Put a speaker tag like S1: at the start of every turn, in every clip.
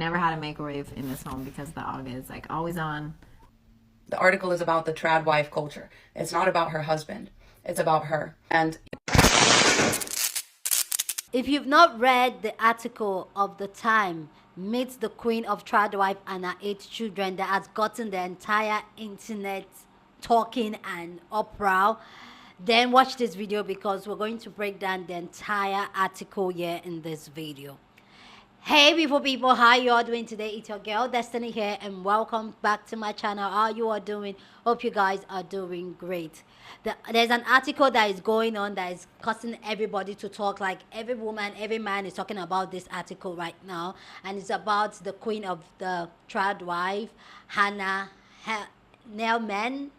S1: Never had a microwave in this home because the aga is like always on.
S2: The article is about the trad wife culture. It's not about her husband. It's about her. And
S3: if you've not read the article of the time, meets the queen of trad wife and her 8 children that has gotten the entire internet talking and uproar, then watch this video because we're going to break down the entire article here in this video. Hey beautiful people, how you all doing today? It's your girl Destiny here and welcome back to my channel. How you all doing? Hope you guys are doing great. There's an article that is going on that is causing everybody to talk. Like every woman, every man is talking about this article right now, and it's about the queen of the trad wife, Hannah Neilman.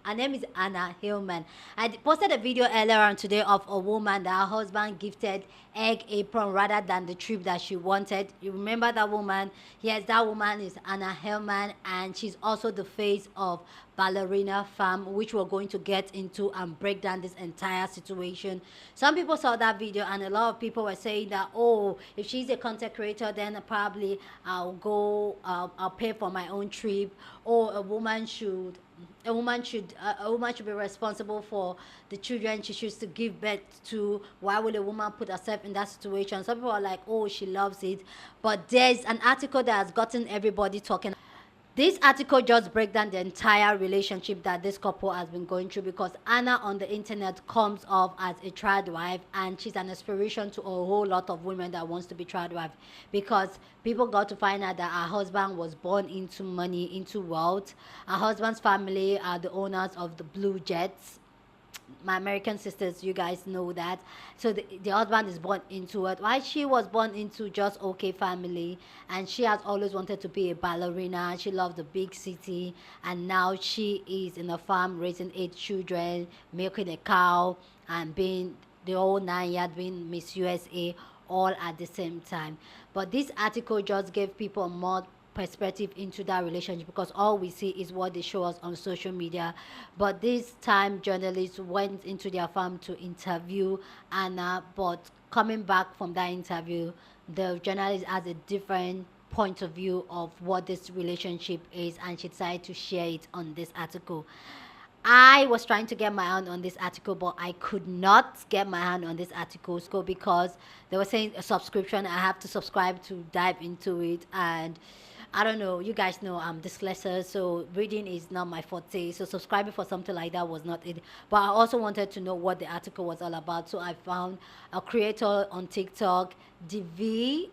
S3: Her name is Anna Hillman. I posted a video earlier on today of a woman that her husband gifted egg apron rather than the trip that she wanted. You remember that woman? Yes, that woman is Anna Hillman, and she's also the face of Ballerina farm, which we're going to get into and break down this entire situation. Some people saw that video and a lot of people were saying that, oh, if she's a content creator, then probably I'll pay for my own trip, or a woman should be responsible for the children she chooses to give birth to. Why would a woman put herself in that situation? Some people are like, oh, she loves it. But there's an article that has gotten everybody talking. This article just breaks down the entire relationship that this couple has been going through, because Anna on the internet comes off as a trad wife, and she's an inspiration to a whole lot of women that wants to be trad wife, because people got to find out that her husband was born into money, into wealth. Her husband's family are the owners of the Blue Jets. My American sisters, you guys know that. So the husband is born into it, while she was born into just okay family, and she has always wanted to be a ballerina. She loved the big city, and now she is in a farm raising 8 children, milking a cow, and being the whole 9 yards, being Miss USA all at the same time. But this article just gave people more perspective into that relationship, because all we see is what they show us on social media. But this time journalists went into their farm to interview Anna, but coming back from that interview, the journalist has a different point of view of what this relationship is, and she decided to share it on this article. I was trying to get my hand on this article, but I could not get my hand on this article because they were saying a subscription. I have to subscribe to dive into it, and I don't know. You guys know I'm dyslexic, so reading is not my forte. So subscribing for something like that was not it. But I also wanted to know what the article was all about. So I found a creator on TikTok, DYV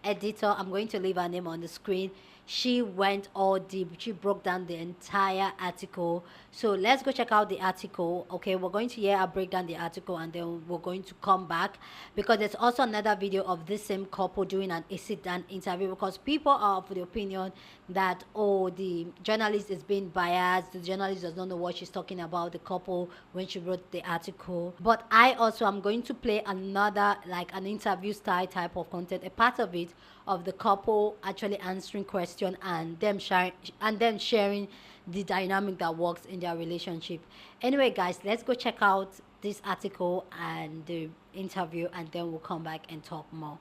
S3: editor. I'm going to leave her name on the screen. She went all deep. She broke down the entire article. So let's go check out the article. Okay, we're going to hear her break down the article, and then we're going to come back, because there's also another video of this same couple doing an sit down interview, because people are of the opinion that, oh, the journalist is being biased, the journalist does not know what she's talking about, the couple, when she wrote the article. But I also am going to play another, like an interview style type of content, a part of it, of the couple actually answering questions and them sharing the dynamic that works in their relationship. Anyway guys, let's go check out this article and the interview, and then we'll come back and talk more.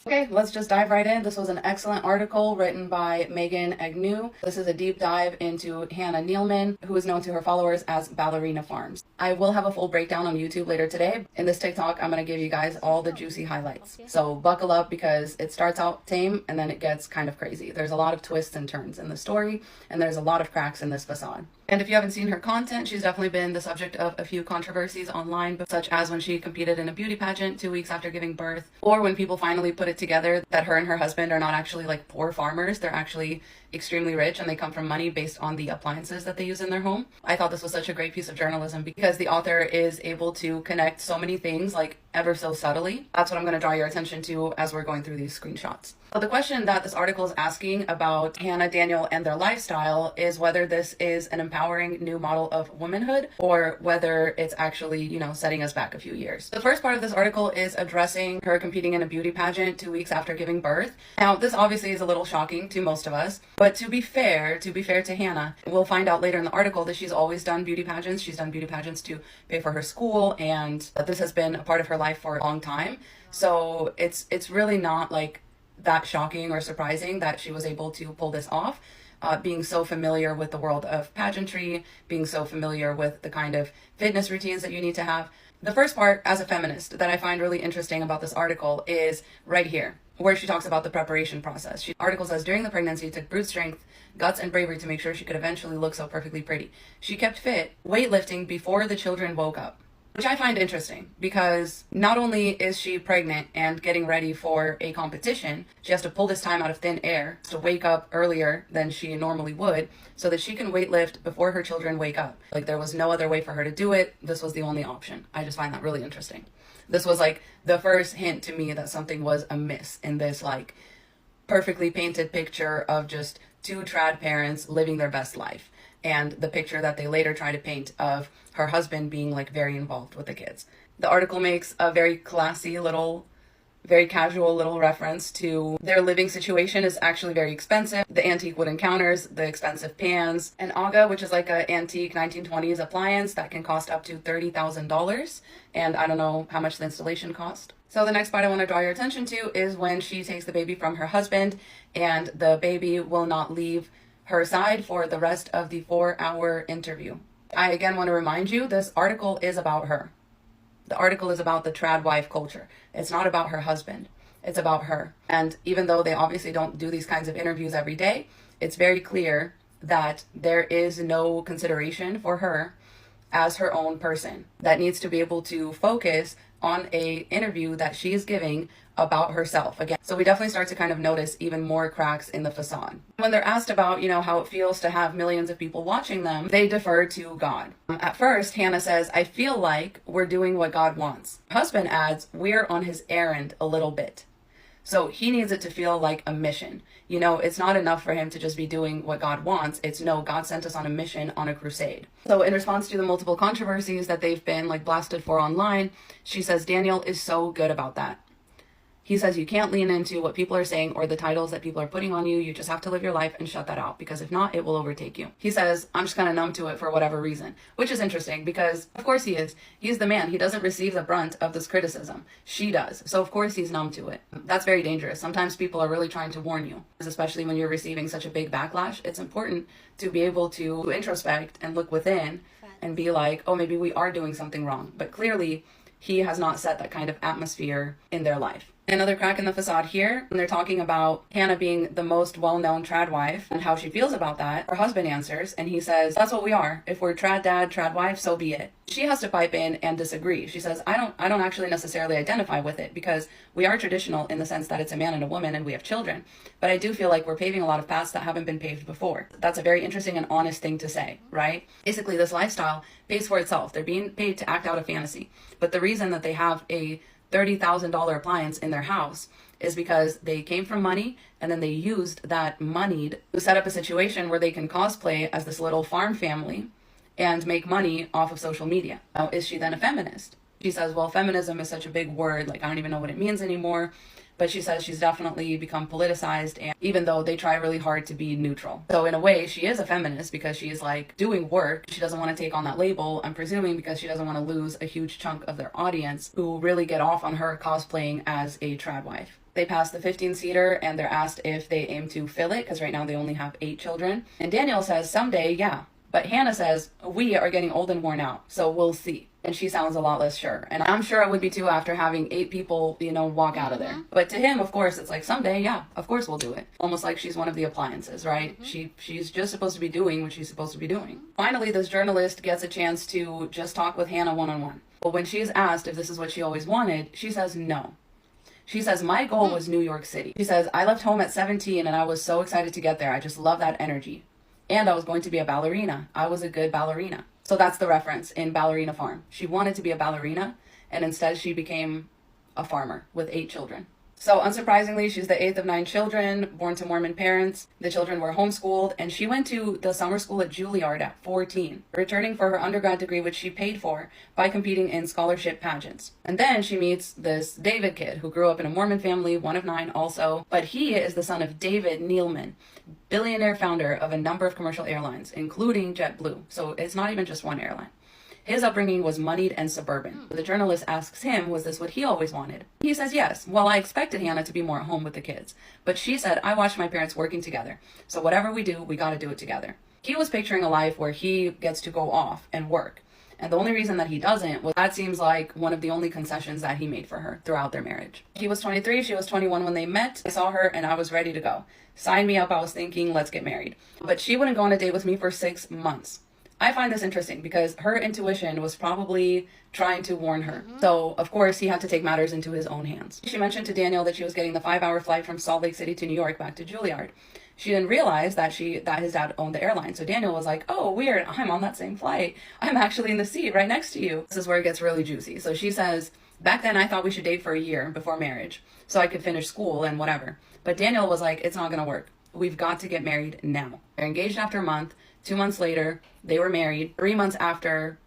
S2: okay, let's just dive right in. This was an excellent article written by Megan Agnew. This is a deep dive into Hannah Neilman, who is known to her followers as Ballerina Farms. I will have a full breakdown on YouTube later today. In this TikTok, I'm going to give you guys all the juicy highlights. So buckle up, because it starts out tame and then it gets kind of crazy. There's a lot of twists and turns in the story, and there's a lot of cracks in this facade. And if you haven't seen her content, she's definitely been the subject of a few controversies online, such as when she competed in a beauty pageant 2 weeks after giving birth, or when people finally put it together that her and her husband are not actually like poor farmers. They're actually extremely rich, and they come from money based on the appliances that they use in their home. I thought this was such a great piece of journalism, because the author is able to connect so many things, like ever so subtly. That's what I'm going to draw your attention to as we're going through these screenshots. So the question that this article is asking about Hannah, Daniel, and their lifestyle is whether this is an empowering new model of womanhood, or whether it's actually, you know, setting us back a few years. The first part of this article is addressing her competing in a beauty pageant 2 weeks after giving birth. Now, this obviously is a little shocking to most of us, but to be fair to Hannah, we'll find out later in the article that she's always done beauty pageants. She's done beauty pageants to pay for her school, and that this has been a part of her life for a long time. So it's really not like that shocking or surprising that she was able to pull this off. Being so familiar with the world of pageantry, being so familiar with the kind of fitness routines that you need to have. The first part, as a feminist, that I find really interesting about this article is right here, where she talks about the preparation process. The article says, during the pregnancy, it took brute strength, guts, and bravery to make sure she could eventually look so perfectly pretty. She kept fit, weightlifting before the children woke up. Which I find interesting because not only is she pregnant and getting ready for a competition, she has to pull this time out of thin air to wake up earlier than she normally would so that she can weightlift before her children wake up. Like, there was no other way for her to do it. This was the only option. I just find that really interesting. This was like the first hint to me that something was amiss in this like perfectly painted picture of just two trad parents living their best life. And the picture that they later try to paint of her husband being like very involved with the kids. The article makes a very classy little, very casual little reference to their living situation is actually very expensive. The antique wooden counters, the expensive pans, an aga, which is like an antique 1920s appliance that can cost up to $30,000. And I don't know how much the installation cost. So the next part I want to draw your attention to is when she takes the baby from her husband and the baby will not leave her side for the rest of the 4-hour interview. I again want to remind you, this article is about her. The article is about the trad wife culture. It's not about her husband. It's about her. And even though they obviously don't do these kinds of interviews every day, it's very clear that there is no consideration for her as her own person that needs to be able to focus on a interview that she is giving about herself again. So we definitely start to kind of notice even more cracks in the facade. When they're asked about, how it feels to have millions of people watching them, they defer to God. At first, Hannah says, I feel like we're doing what God wants. Husband adds, we're on his errand a little bit. So he needs it to feel like a mission. It's not enough for him to just be doing what God wants. It's no, God sent us on a mission, on a crusade. So in response to the multiple controversies that they've been like blasted for online, she says, Daniel is so good about that. He says you can't lean into what people are saying or the titles that people are putting on you. You just have to live your life and shut that out, because if not, it will overtake you. He says, I'm just kind of numb to it for whatever reason, which is interesting because of course he is. He's the man. He doesn't receive the brunt of this criticism. She does. So of course he's numb to it. That's very dangerous. Sometimes people are really trying to warn you, especially when you're receiving such a big backlash. It's important to be able to introspect and look within and be like, oh, maybe we are doing something wrong. But clearly he has not set that kind of atmosphere in their life. Another crack in the facade here, when they're talking about Hannah being the most well-known trad wife and how she feels about that, her husband answers and he says, that's what we are. If we're trad dad, trad wife, so be it. She has to pipe in and disagree. She says, I don't actually necessarily identify with it because we are traditional in the sense that it's a man and a woman and we have children. But I do feel like we're paving a lot of paths that haven't been paved before. That's a very interesting and honest thing to say, right? Basically, this lifestyle pays for itself. They're being paid to act out a fantasy. But the reason that they have a $30,000 appliance in their house is because they came from money and then they used that money to set up a situation where they can cosplay as this little farm family and make money off of social media. Now, is she then a feminist? She says, well, feminism is such a big word, like I don't even know what it means anymore. But she says she's definitely become politicized, and even though they try really hard to be neutral. So in a way, she is a feminist because she's like doing work. She doesn't want to take on that label, I'm presuming because she doesn't want to lose a huge chunk of their audience who really get off on her cosplaying as a trad wife. They pass the 15-seater and they're asked if they aim to fill it because right now they only have 8 children. And Daniel says someday, yeah. But Hannah says, we are getting old and worn out, so we'll see. And she sounds a lot less sure. And I'm sure I would be too after having 8 people, walk out of there. But to him, of course, it's like someday, yeah, of course we'll do it. Almost like she's one of the appliances, right? She's just supposed to be doing what she's supposed to be doing. Finally, this journalist gets a chance to just talk with Hannah one-on-one. But when she's asked if this is what she always wanted, she says no. She says, my goal was New York City. She says, I left home at 17 and I was so excited to get there. I just love that energy. And I was going to be a ballerina. I was a good ballerina. So that's the reference in Ballerina Farm. She wanted to be a ballerina, and instead she became a farmer with 8 children. So unsurprisingly, she's the 8th of 9 children, born to Mormon parents. The children were homeschooled, and she went to the summer school at Juilliard at 14, returning for her undergrad degree, which she paid for by competing in scholarship pageants. And then she meets this David kid who grew up in a Mormon family, one of 9 also, but he is the son of David Neilman, billionaire founder of a number of commercial airlines, including JetBlue. So it's not even just one airline. His upbringing was moneyed and suburban. The journalist asks him, was this what he always wanted? He says yes. Well, I expected Hannah to be more at home with the kids. But she said, I watched my parents working together. So whatever we do, we got to do it together. He was picturing a life where he gets to go off and work. And the only reason that he doesn't was that seems like one of the only concessions that he made for her throughout their marriage. He was 23, she was 21 when they met. I saw her and I was ready to go. Sign me up, I was thinking, let's get married. But she wouldn't go on a date with me for 6 months. I find this interesting because her intuition was probably trying to warn her. So, of course, he had to take matters into his own hands. She mentioned to Daniel that she was getting the 5-hour flight from Salt Lake City to New York back to Juilliard. She didn't realize that his dad owned the airline. So Daniel was like, oh, weird, I'm on that same flight. I'm actually in the seat right next to you. This is where it gets really juicy. So she says, back then I thought we should date for a year before marriage so I could finish school and whatever. But Daniel was like, it's not going to work. We've got to get married now. They're engaged after a month. 2 months later, they were married. 3 months after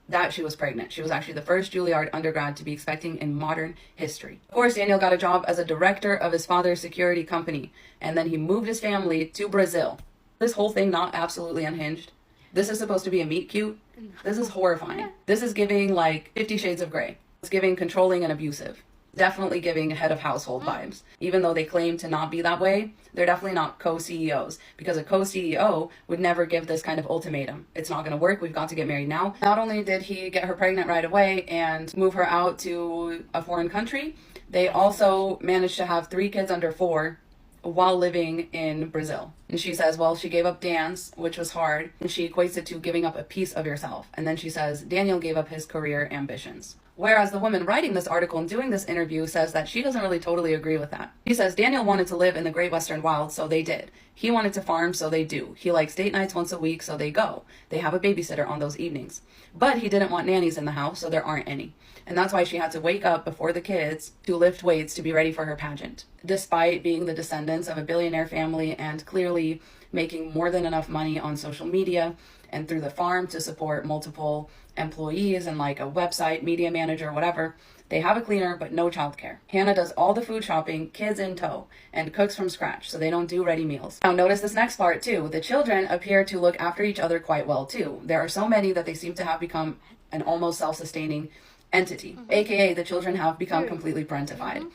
S2: that, she was pregnant. She was actually the first Juilliard undergrad to be expecting in modern history. Of course, Daniel got a job as a director of his father's security company, and then he moved his family to Brazil. This whole thing not absolutely unhinged. This is supposed to be a meet cute. This is horrifying. This is giving like 50 Shades of Grey. It's giving controlling and abusive. Definitely giving head of household vibes. Even though they claim to not be that way, they're definitely not co-CEOs, because a co-CEO would never give this kind of ultimatum. It's not going to work. We've got to get married now. Not only did he get her pregnant right away and move her out to a foreign country, they also managed to have 3 kids under 4 while living in Brazil. And she says, well, she gave up dance, which was hard, and she equates it to giving up a piece of yourself. And then she says, Daniel gave up his career ambitions. Whereas the woman writing this article and doing this interview says that she doesn't really totally agree with that. She says Daniel wanted to live in the Great Western Wild, so they did. He wanted to farm, so they do. He likes date nights once a week, so they go. They have a babysitter on those evenings. But he didn't want nannies in the house, so there aren't any. And that's why she had to wake up before the kids to lift weights to be ready for her pageant. Despite being the descendants of a billionaire family and clearly making more than enough money on social media and through the farm to support multiple employees and like a website, media manager, whatever, they have a cleaner but no childcare. Hannah does all the food shopping, kids in tow, and cooks from scratch, so they don't do ready meals. Now notice this next part too. The children appear to look after each other quite well too. There are so many that they seem to have become an almost self-sustaining entity, aka the children have become completely parentified.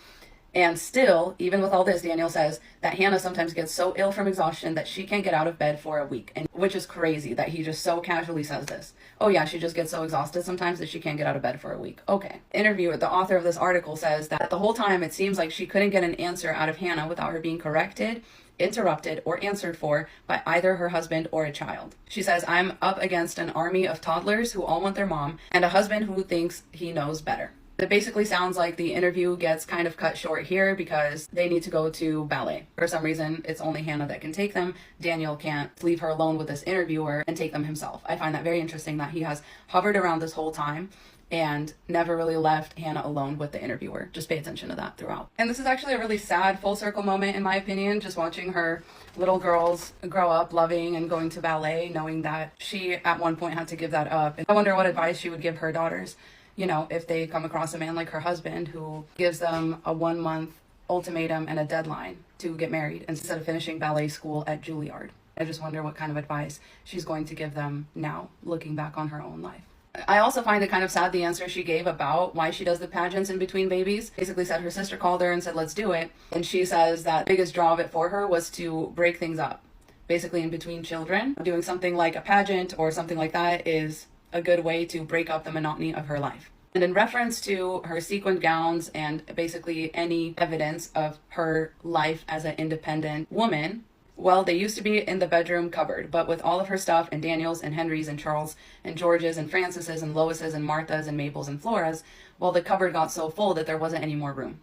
S2: And still, even with all this, Daniel says that Hannah sometimes gets so ill from exhaustion that she can't get out of bed for a week, and which is crazy that he just so casually says this. Oh yeah, she just gets so exhausted sometimes that she can't get out of bed for a week. Okay. Interviewer, the author of this article, says that the whole time it seems like she couldn't get an answer out of Hannah without her being corrected, interrupted, or answered for by either her husband or a child. She says, I'm up against an army of toddlers who all want their mom, and a husband who thinks he knows better. It basically sounds like the interview gets kind of cut short here because they need to go to ballet. For some reason, it's only Hannah that can take them. Daniel can't leave her alone with this interviewer and take them himself. I find that very interesting that he has hovered around this whole time and never really left Hannah alone with the interviewer. Just pay attention to that throughout. And this is actually a really sad full circle moment in my opinion, just watching her little girls grow up loving and going to ballet, knowing that she at one point had to give that up. And I wonder what advice she would give her daughters, you know, if they come across a man like her husband who gives them a 1-month ultimatum and a deadline to get married instead of finishing ballet school at Juilliard. I just wonder what kind of advice she's going to give them now, looking back on her own life. I also find it kind of sad the answer she gave about why she does the pageants in between babies. Basically said her sister called her and said, let's do it. And she says that the biggest draw of it for her was to break things up. Basically in between children, doing something like a pageant or something like that is a good way to break up the monotony of her life. And in reference to her sequined gowns and basically any evidence of her life as an independent woman, well, they used to be in the bedroom cupboard, but with all of her stuff and Daniel's and Henry's and Charles and George's and Frances's and Lois's and Martha's and Mabel's and Flora's, well, the cupboard got so full that there wasn't any more room.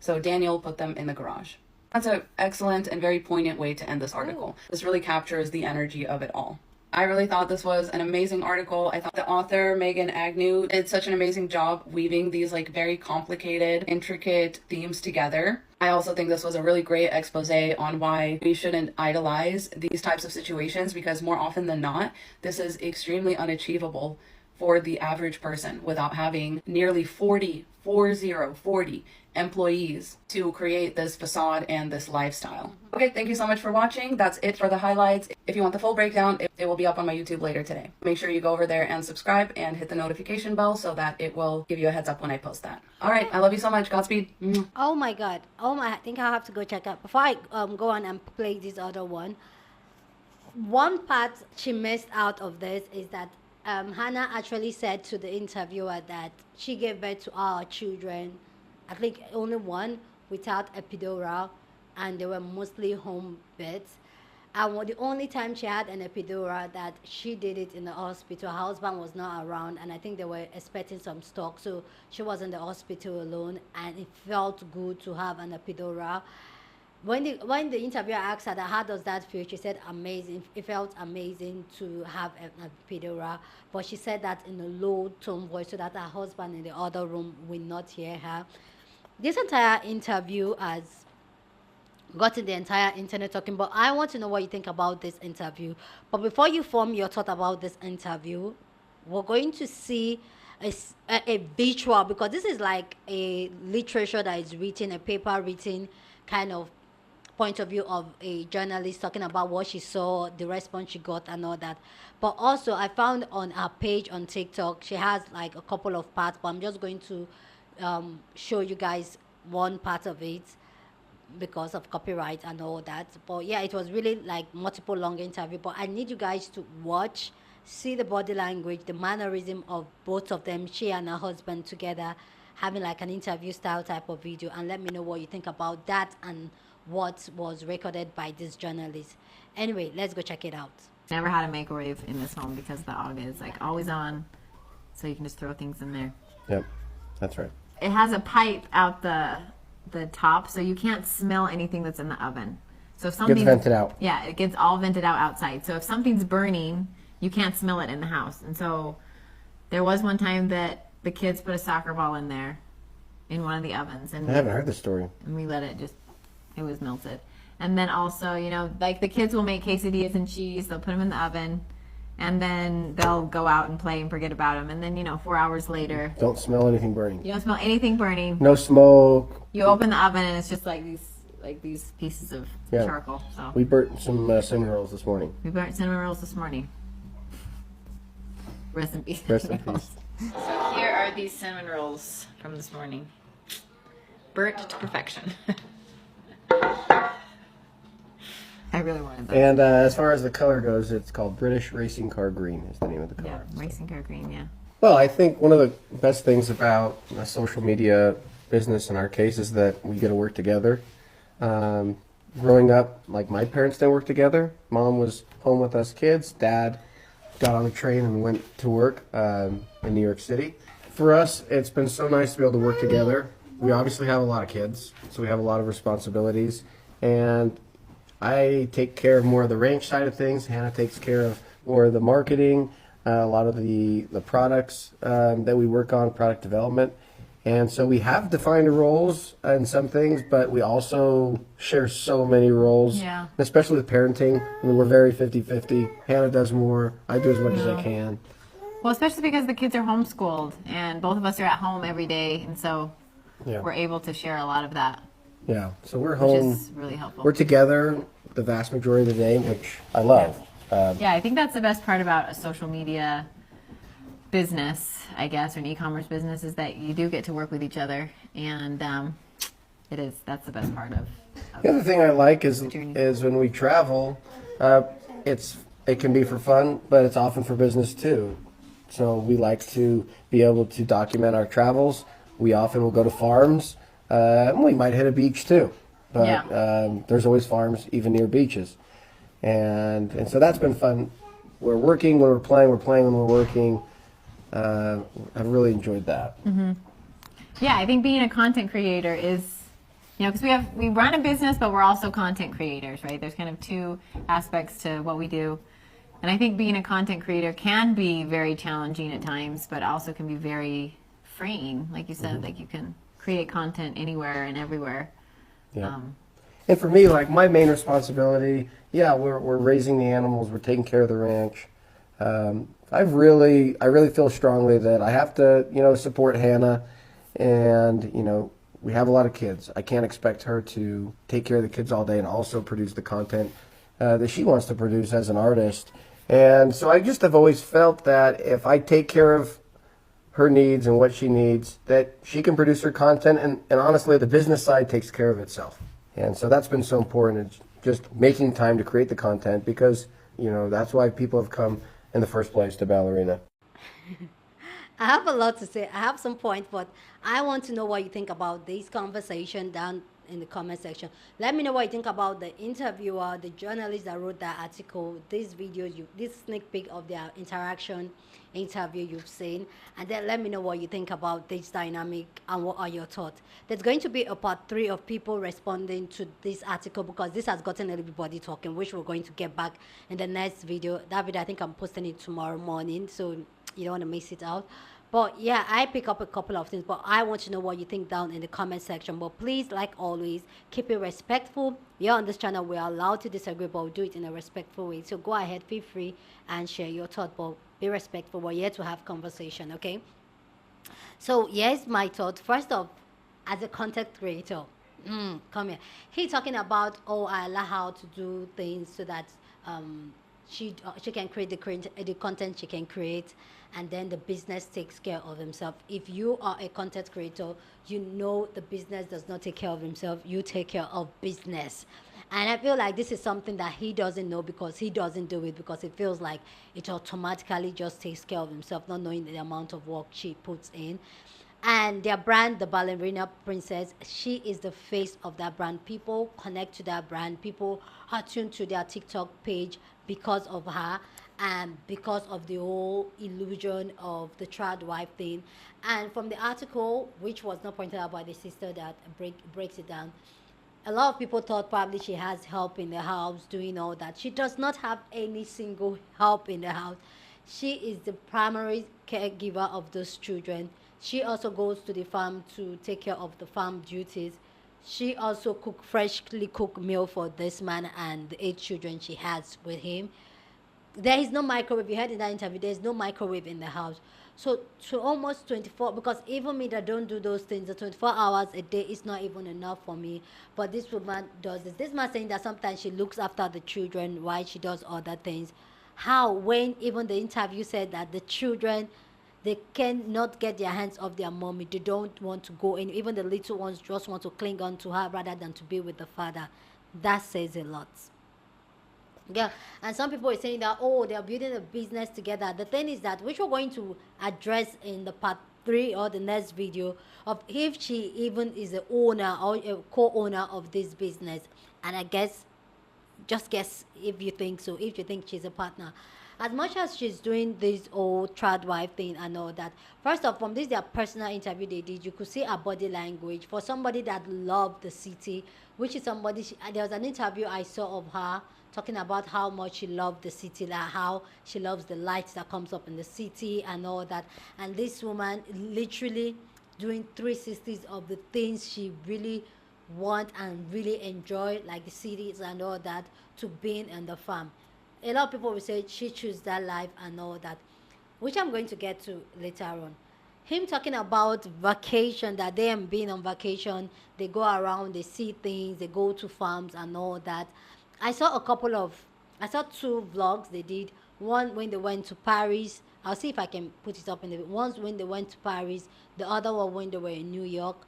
S2: So Daniel put them in the garage. That's an excellent and very poignant way to end this article. This really captures the energy of it all. I really thought this was an amazing article. I thought the author, Megan Agnew, did such an amazing job weaving these like very complicated, intricate themes together. I also think this was a really great expose on why we shouldn't idolize these types of situations, because more often than not, this is extremely unachievable for the average person without having nearly 40 40 employees to create this facade and this lifestyle. Okay, thank you so much for watching. That's it for the highlights. If you want the full breakdown, it will be up on my YouTube later today. Make sure you go over there and subscribe and hit the notification bell so that it will give you a heads up when I post that. All right, I love you so much. Godspeed.
S3: Oh my God. I think I have to go check out. Before I go on and play this other one, one part she missed out of this is that Hannah actually said to the interviewer that she gave birth to our children, I think only one, without epidural, and they were mostly home births. And the only time she had an epidural, that she did it in the hospital. Her husband was not around, and I think they were expecting some stock, so she was in the hospital alone, and it felt good to have an epidural. When the interviewer asked her that, how does that feel, she said amazing. It felt amazing to have an epidural, but she said that in a low tone voice so that her husband in the other room will not hear her. This entire interview has gotten the entire internet talking, but I want to know what you think about this interview. But before you form your thought about this interview, we're going to see a visual, because this is like a literature that is written, a paper written kind of point of view of a journalist talking about what she saw, the response she got and all that. But also I found on her page on TikTok, she has like a couple of parts, but I'm just going to show you guys one part of it because of copyright and all that. But yeah, it was really like multiple long interview, but I need you guys to watch, see the body language, the mannerism of both of them, she and her husband together, having like an interview style type of video, and let me know what you think about that and what was recorded by this journalist. Anyway, let's go check it out.
S1: Never had a microwave in this home because the AGA is like always on, so you can just throw things in there.
S4: Yep, that's right.
S1: It has a pipe out the top, so you can't smell anything that's in the oven. So if something
S4: Gets vented out.
S1: Yeah, it gets all vented out outside. So if something's burning, you can't smell it in the house. And so there was one time that the kids put a soccer ball in there in one of the ovens, and
S4: I haven't heard this story.
S1: we let it just, it was melted. And then also, you know, like the kids will make quesadillas and cheese, they'll put them in the oven, and then they'll go out and play and forget about them. And then, you know, 4 hours later,
S4: Don't smell anything burning.
S1: you don't smell anything burning.
S4: No smoke.
S1: You open the oven and it's just like these pieces of
S4: Yeah.
S1: charcoal. So
S4: We burnt some cinnamon rolls this morning.
S1: we burnt cinnamon rolls this morning. Rest in peace.
S4: Rest in peace.
S1: So here are these cinnamon rolls from this morning. Burnt to perfection. I really wanted that.
S4: And as far as the color goes, it's called British Racing Car Green is the name of the
S1: Yeah,
S4: color.
S1: racing car green, yeah.
S4: Well, I think one of the best things about a social media business in our case is that we get to work together. Growing up, like my parents didn't work together. Mom was home with us kids. Dad got on a train and went to work in New York City. For us, it's been so nice to be able to work together. We obviously have a lot of kids, so we have a lot of responsibilities. And I take care of more of the ranch side of things. Hannah takes care of more of the marketing, a lot of the products that we work on, product development. And so we have defined roles in some things, but we also share so many roles,
S1: Yeah.
S4: especially with parenting. I mean, we're very 50-50. Hannah does more. I do as much as I can.
S1: Well, especially because the kids are homeschooled and both of us are at home every day, and so
S4: Yeah.
S1: we're able to share a lot of that,
S4: Yeah. So we're
S1: which
S4: home.
S1: is really helpful.
S4: We're together the vast majority of the day, which I love.
S1: Yeah, I think that's the best part about a social media business, I guess, or an e-commerce business, is that you do get to work with each other, and that's the best part of
S4: The other thing I like is
S1: journey.
S4: when we travel, it can be for fun, but it's often for business too. So we like to be able to document our travels. We often will go to farms. We might hit a beach too, but there's always farms even near beaches, and so that's been fun. We're working when we're playing when we're working. I've really enjoyed that.
S1: Yeah, I think being a content creator is, you know, because we run a business, but we're also content creators, right? There's kind of two aspects to what we do. And I think being a content creator can be very challenging at times, but also can be very freeing. Like you said, like you can create content anywhere and everywhere.
S4: Yeah. And for me, like my main responsibility, we're raising the animals, we're taking care of the ranch. I really feel strongly that I have to, support Hannah And, we have a lot of kids. I can't expect her to take care of the kids all day and also produce the content that she wants to produce as an artist. And so I just have always felt that if I take care of her needs and what she needs, that she can produce her content, and honestly, the business side takes care of itself. And so that's been so important, it's just making time to create the content, because, that's why people have come in the first place to Ballerina.
S3: I have a lot to say. I have some points, but I want to know what you think about this conversation down in the comment section. Let me know what you think about the interviewer, the journalist that wrote that article, this video, this sneak peek of their interaction interview you've seen, and then let me know what you think about this dynamic and what are your thoughts. There's going to be a part 3 of people responding to this article, because this has gotten everybody talking, which we're going to get back in the next video. That video, I think I'm posting it tomorrow morning, so you don't want to miss it out. But yeah, I pick up a couple of things, but I want to know what you think down in the comment section. But please, like always, keep it respectful. Here on this channel, we're allowed to disagree, but we'll do it in a respectful way. So go ahead, feel free and share your thought, but be respectful. We're here to have conversation, okay? So here's my thought. First off, as a content creator, come here. He talking about, oh, I allow her to do things so that she can create the content she can create, and then the business takes care of himself. If you are a content creator, you know the business does not take care of himself, you take care of business. And I feel like this is something that he doesn't know, because he doesn't do it, because it feels like it automatically just takes care of himself, not knowing the amount of work she puts in. And their brand, the Ballerina Princess, she is the face of that brand. People connect to that brand. People are tuned to their TikTok page because of her, and because of the whole illusion of the trad wife thing. And from the article, which was not pointed out by the sister that breaks it down, a lot of people thought probably she has help in the house doing all that. She does not have any single help in the house. She is the primary caregiver of those children. She also goes to the farm to take care of the farm duties. She also freshly cooked meal for this man and the 8 children she has with him. There is no microwave. You heard in that interview, there's no microwave in the house. So to almost 24, because even me that don't do those things, the 24 hours a day is not even enough for me. But this woman does this. This man saying that sometimes she looks after the children while she does other things. How, when even the interview said that the children, they cannot get their hands off their mommy. They don't want to go in. Even the little ones just want to cling on to her rather than to be with the father. That says a lot. Yeah, and some people are saying that, oh, they're building a business together. The thing is that, which we're going to address in the part 3 or the next video, of if she even is the owner or a co-owner of this business. And I guess, just guess if you think so, if you think she's a partner. As much as she's doing this old trad wife thing and all that, first off, from this their personal interview they did, you could see her body language for somebody that loved the city, which is somebody, there was an interview I saw of her talking about how much she loved the city, like how she loves the lights that comes up in the city and all that. And this woman literally doing 360s of the things she really want and really enjoy, like the cities and all that, to being in the farm. A lot of people will say she chose that life and all that, which I'm going to get to later on. Him talking about vacation, that they have been on vacation, they go around, they see things, they go to farms and all that. I saw 2 vlogs they did. One when they went to Paris. I'll see if I can put it up in the one when they went to Paris, the other one when they were in New York.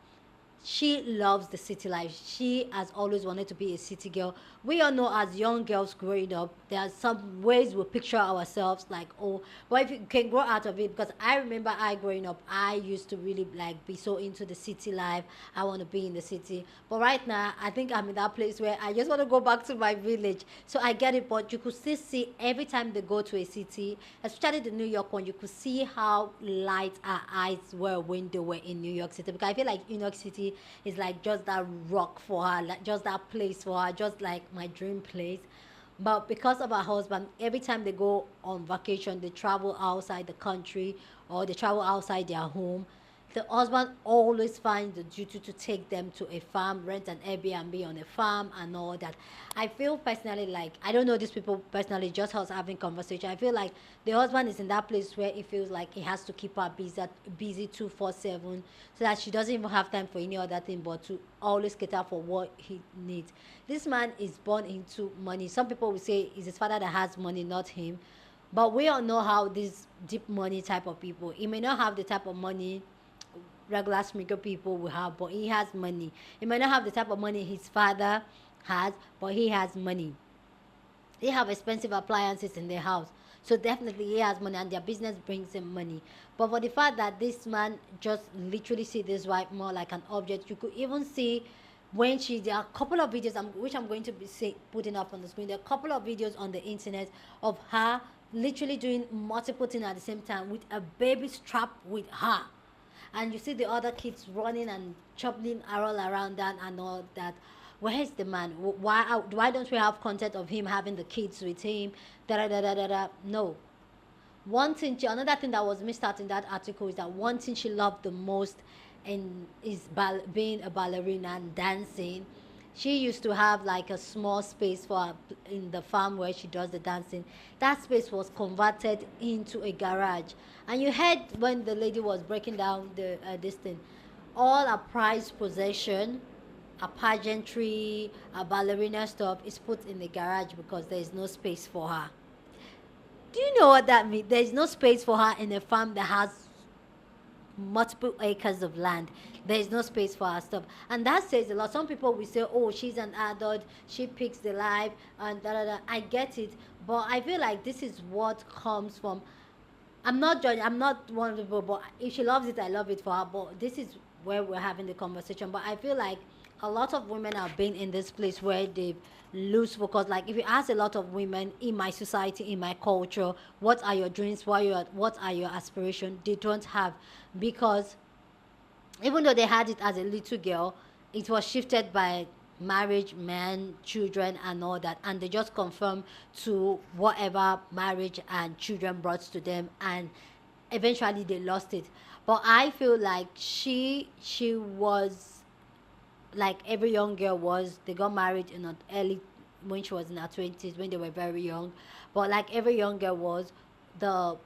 S3: She loves the city life. She has always wanted to be a city girl. We all know as young girls growing up, there are some ways we picture ourselves like, oh, but if you can grow out of it, because I remember growing up, I used to really like be so into the city life. I want to be in the city. But right now, I think I'm in that place where I just want to go back to my village. So I get it, but you could still see every time they go to a city, especially the New York one, you could see how light our eyes were when they were in New York City. Because I feel like New York City is like just that rock for her, like just that place for her, just like my dream place. But because of her husband, every time they go on vacation, they travel outside the country or they travel outside their home. the husband always finds the duty to take them to a farm, rent an Airbnb on a farm and all that. I feel personally like, I don't know these people personally, just us having conversation. I feel like the husband is in that place where he feels like he has to keep her busy 247, so that she doesn't even have time for any other thing but to always cater for what he needs. This man is born into money. Some people will say it's his father that has money, not him. But we all know how these deep money type of people, he may not have the type of money regular smeaker people will have, but he has money. He might not have the type of money his father has, but he has money. They have expensive appliances in their house, so definitely he has money, and their business brings him money. But for the fact that this man just literally see this wife more like an object, you could even see when there are a couple of videos which I'm going to be putting up on the screen. There are a couple of videos on the internet of her literally doing multiple things at the same time with a baby strapped with her, and you see the other kids running and chopping all around that and all that. Where is the man? Why don't we have content of him having the kids with him? Da da da da da. No. Another thing that was missed out in that article is that one thing she loved the most is being a ballerina and dancing. She used to have like a small space for her in the farm where she does the dancing. That space was converted into a garage. And you heard when the lady was breaking down this thing, all her prized possession, a pageantry, a ballerina stuff is put in the garage because there is no space for her. Do you know what that means? There is no space for her in a farm that has multiple acres of land. There is no space for her stuff, and that says a lot. Some people will say, oh, she's an adult, she picks the life and da da da. I get it, but I feel like this is what comes from, I'm not judging, I'm not one of the people, but if she loves it, I love it for her. But this is where we're having the conversation. But I feel like a lot of women have been in this place where they lose focus. Like if you ask a lot of women in my society, in my culture, what are your dreams, what are your aspirations, they don't have, because even though they had it as a little girl, it was shifted by marriage, men, children and all that, and they just conform to whatever marriage and children brought to them, and eventually they lost it. But I feel like she was like every young girl was. They got married in an early, when she was in her 20s, when they were very young. But like every young girl was, the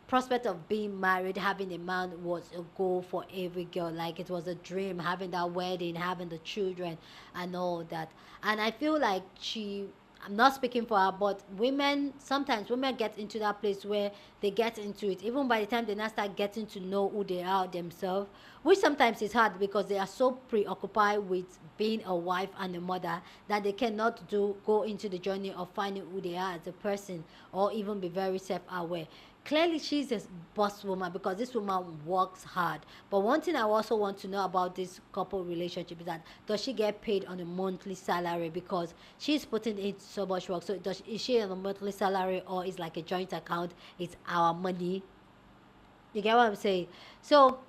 S3: prospect of being married, having a man, was a goal for every girl. Like it was a dream, having that wedding, having the children and all that. And I feel like I'm not speaking for her, but sometimes women get into that place where they get into it, even by the time they now start getting to know who they are themselves, which sometimes is hard because they are so preoccupied with being a wife and a mother that they cannot go into the journey of finding who they are as a person, or even be very self-aware. Clearly she's a boss woman because this woman works hard. But one thing I also want to know about this couple relationship is that, does she get paid on a monthly salary? Because she's putting in so much work. So is she on a monthly salary, or is like a joint account? It's our money. You get what I'm saying? So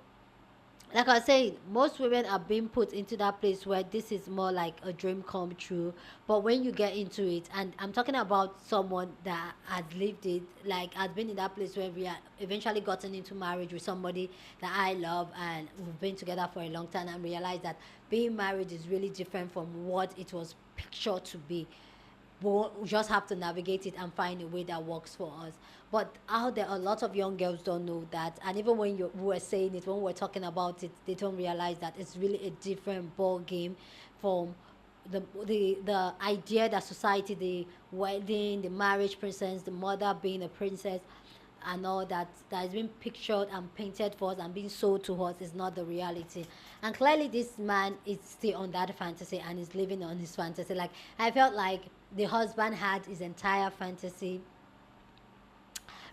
S3: like I say, most women are being put into that place where this is more like a dream come true. But when you get into it, and I'm talking about someone that has lived it, like has been in that place where we are eventually gotten into marriage with somebody that I love, and we've been together for a long time, and realize that being married is really different from what it was pictured to be. We just have to navigate it and find a way that works for us. But out there, a lot of young girls don't know that, and even when we were saying it, when we were talking about it, they don't realize that it's really a different ball game from the idea that society, the wedding, the marriage princess, the mother being a princess, and all that has been pictured and painted for us and being sold to us is not the reality. And clearly this man is still on that fantasy and is living on his fantasy. Like I felt like the husband had his entire fantasy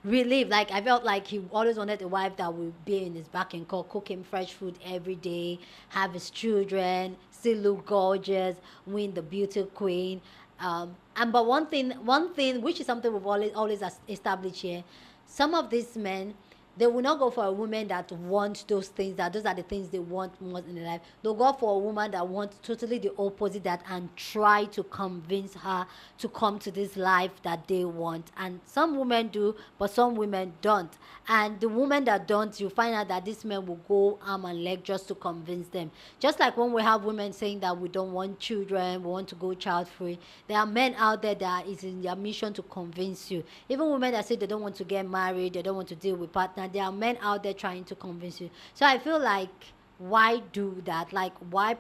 S3: relieved. Like I felt like he always wanted a wife that would be in his back and cook him fresh food every day, have his children, still look gorgeous, win the beauty queen. But one thing which is something we've always established here, some of these men, They will not go for a woman that wants those things, that those are the things they want most in their life. They'll go for a woman that wants totally the opposite, that, and try to convince her to come to this life that they want. And some women do, but some women don't. And the women that don't, you find out that these men will go arm and leg just to convince them. Just like when we have women saying that we don't want children, we want to go child free, there are men out there that is in their mission to convince you. Even women that say they don't want to get married, they don't want to deal with partner, there are men out there trying to convince you. So I feel like, why do that? Like, why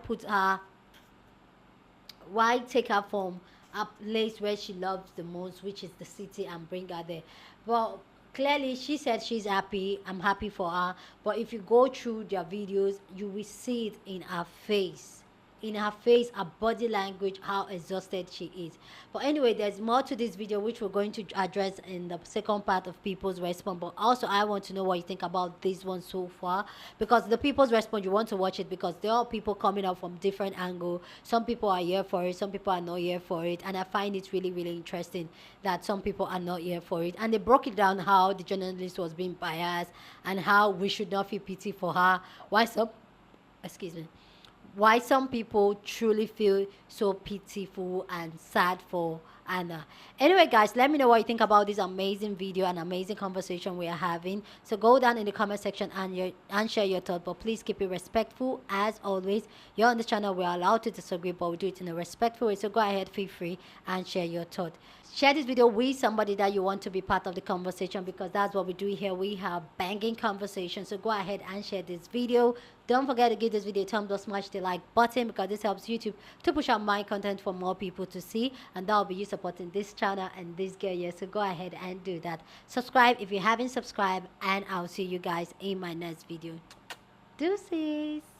S3: take her from a place where she loves the most, which is the city, and bring her there? Well, clearly she said she's happy. I'm happy for her. But if you go through their videos, you will see it in her face. In her face, her body language, how exhausted she is. But anyway, there's more to this video which we're going to address in the second part of people's response. But also, I want to know what you think about this one so far, because the people's response, you want to watch it because there are people coming up from different angles. Some people are here for it, some people are not here for it, and I find it really, really interesting that some people are not here for it. And they broke it down how the journalist was being biased and how we should not feel pity for her. Why why some people truly feel so pitiful and sad for Anna. Anyway, guys, let me know what you think about this amazing video and amazing conversation we are having. So go down in the comment section and share your thoughts, but please keep it respectful. As always, you're on the channel, we're allowed to disagree, but we do it in a respectful way. So go ahead, feel free and share your thoughts. Share this video with somebody that you want to be part of the conversation, because that's what we do here. We have banging conversations. So go ahead and share this video. Don't forget to give this video a thumbs up, smash the like button, because this helps YouTube to push out my content for more people to see, and that will be you supporting this channel and this girl here. So go ahead and do that. Subscribe if you haven't subscribed, and I'll see you guys in my next video. Deuces.